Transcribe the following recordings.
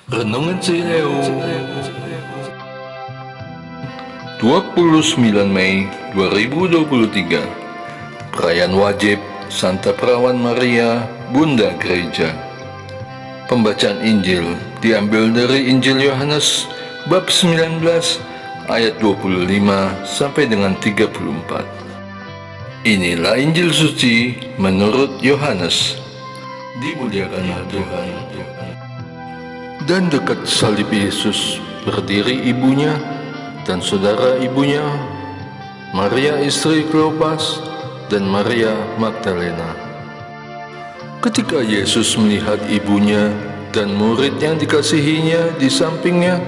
Renungan Sileo 29 Mei 2023. Perayaan wajib Santa Perawan Maria, Bunda Gereja. Pembacaan Injil diambil dari Injil Yohanes bab 19 ayat 25 sampai dengan 34. Inilah Injil suci menurut Yohanes. Dimuliakanlah Tuhan. Dan dekat salib Yesus berdiri ibunya dan saudara ibunya, Maria istri Kleopas dan Maria Magdalena. Ketika Yesus melihat ibunya dan murid yang dikasihinya di sampingnya,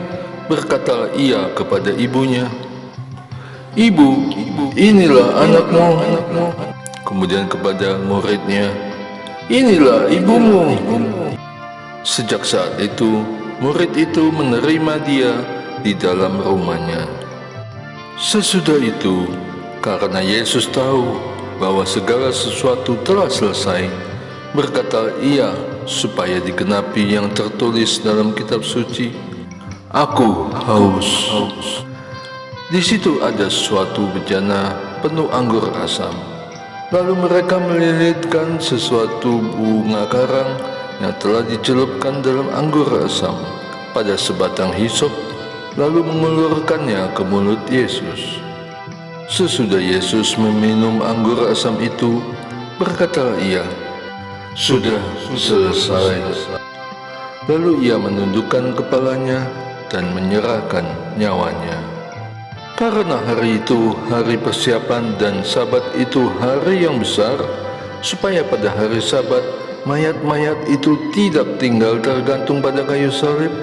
berkatalah ia kepada ibunya, "Ibu, inilah anakmu." Kemudian kepada muridnya, "Inilah ibumu." Sejak saat itu, murid itu menerima dia di dalam rumahnya. Sesudah itu, karena Yesus tahu bahwa segala sesuatu telah selesai, berkata ia supaya digenapi yang tertulis dalam kitab suci, "Aku haus." Di situ ada suatu bejana penuh anggur asam. Lalu mereka melilitkan sesuatu bunga karang yang telah dicelupkan dalam anggur asam pada sebatang hisop, lalu mengulurkannya ke mulut Yesus. Sesudah Yesus meminum anggur asam itu, berkatalah ia, "Sudah selesai." Lalu ia menundukkan kepalanya dan menyerahkan nyawanya. Karena hari itu hari persiapan dan Sabat itu hari yang besar, supaya pada hari Sabat mayat-mayat itu tidak tinggal tergantung pada kayu salib,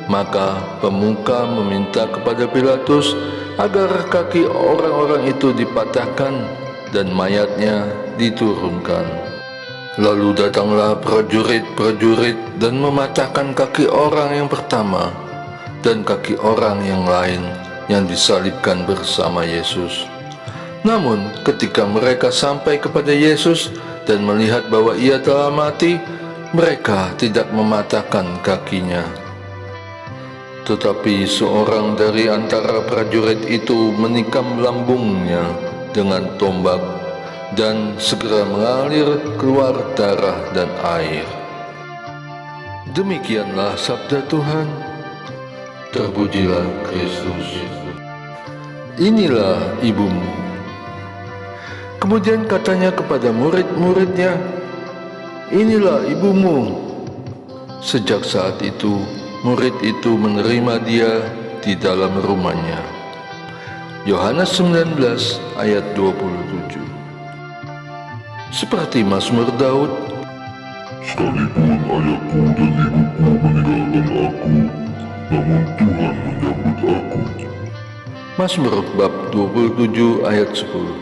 maka pemuka meminta kepada Pilatus agar kaki orang-orang itu dipatahkan dan mayatnya diturunkan. Lalu datanglah prajurit-prajurit dan mematahkan kaki orang yang pertama dan kaki orang yang lain yang disalibkan bersama Yesus. Namun ketika mereka sampai kepada Yesus dan melihat bahwa ia telah mati, mereka tidak mematahkan kakinya. Tetapi seorang dari antara prajurit itu menikam lambungnya dengan tombak, dan segera mengalir keluar darah dan air. Demikianlah sabda Tuhan. Terpujilah Kristus. Inilah ibumu. Kemudian katanya kepada murid-muridnya, "Inilah ibumu." Sejak saat itu, murid itu menerima dia di dalam rumahnya. Yohanes 19 ayat 27. Seperti Mazmur Daud, "Sekalipun ayahku dan ibuku meninggalkan aku, namun Tuhan menyambut aku." Mazmur bab 27 ayat 10.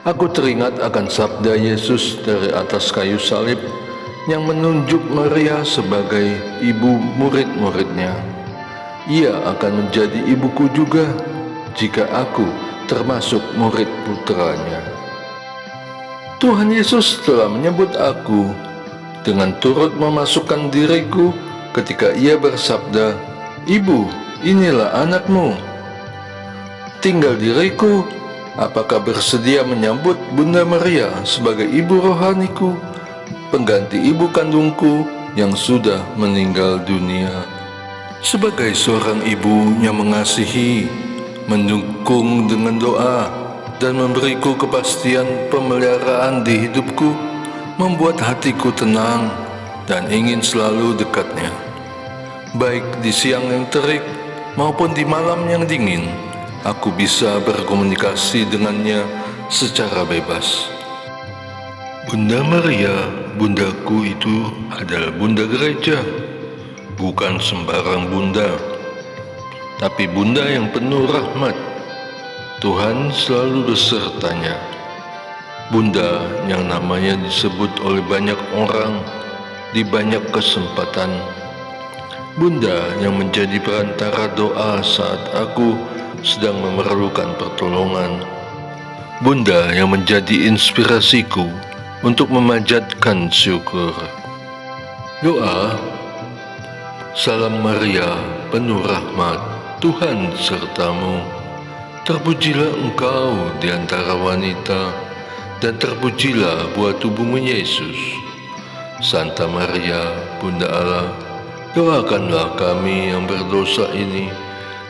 Aku teringat akan sabda Yesus dari atas kayu salib yang menunjuk Maria sebagai ibu murid-muridnya. Ia akan menjadi ibuku juga jika aku termasuk murid putranya. Tuhan Yesus telah menyebut aku dengan turut memasukkan diriku ketika ia bersabda, "Ibu, inilah anakmu." Tinggal diriku, apakah bersedia menyambut Bunda Maria sebagai ibu rohaniku, pengganti ibu kandungku yang sudah meninggal dunia? Sebagai seorang ibu yang mengasihi, mendukung dengan doa, dan memberiku kepastian pemeliharaan di hidupku, membuat hatiku tenang dan ingin selalu dekatnya. Baik di siang yang terik maupun di malam yang dingin, aku bisa berkomunikasi dengannya secara bebas. Bunda Maria, bundaku itu adalah Bunda Gereja, bukan sembarang bunda, tapi bunda yang penuh rahmat. Tuhan selalu besertanya. Bunda yang namanya disebut oleh banyak orang di banyak kesempatan. Bunda yang menjadi perantara doa saat aku sedang memerlukan pertolongan. Bunda yang menjadi inspirasiku untuk memanjatkan syukur. Doa Salam Maria, penuh rahmat, Tuhan sertamu. Terpujilah engkau di antara wanita, dan terpujilah buah tubuhmu Yesus. Santa Maria, Bunda Allah, doakanlah kami yang berdosa ini,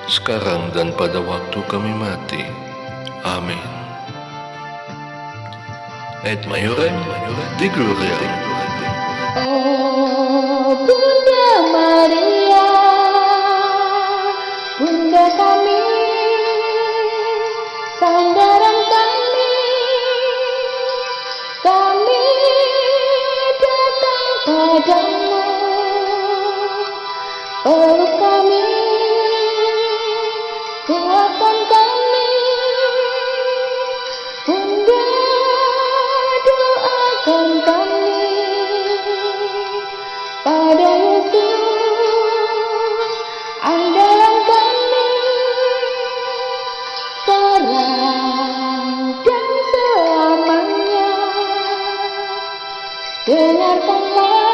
sekarang dan pada waktu kami mati. Amin. Et Maiorem, Dei Gloria. Oh Bunda Maria, Bunda kami, sandaran kami datang padamu, peluk kami, kuatkan kami, Bunda doakan kami pada Yesus, andalan kami, sekarang dan selamanya. Dengarkanlah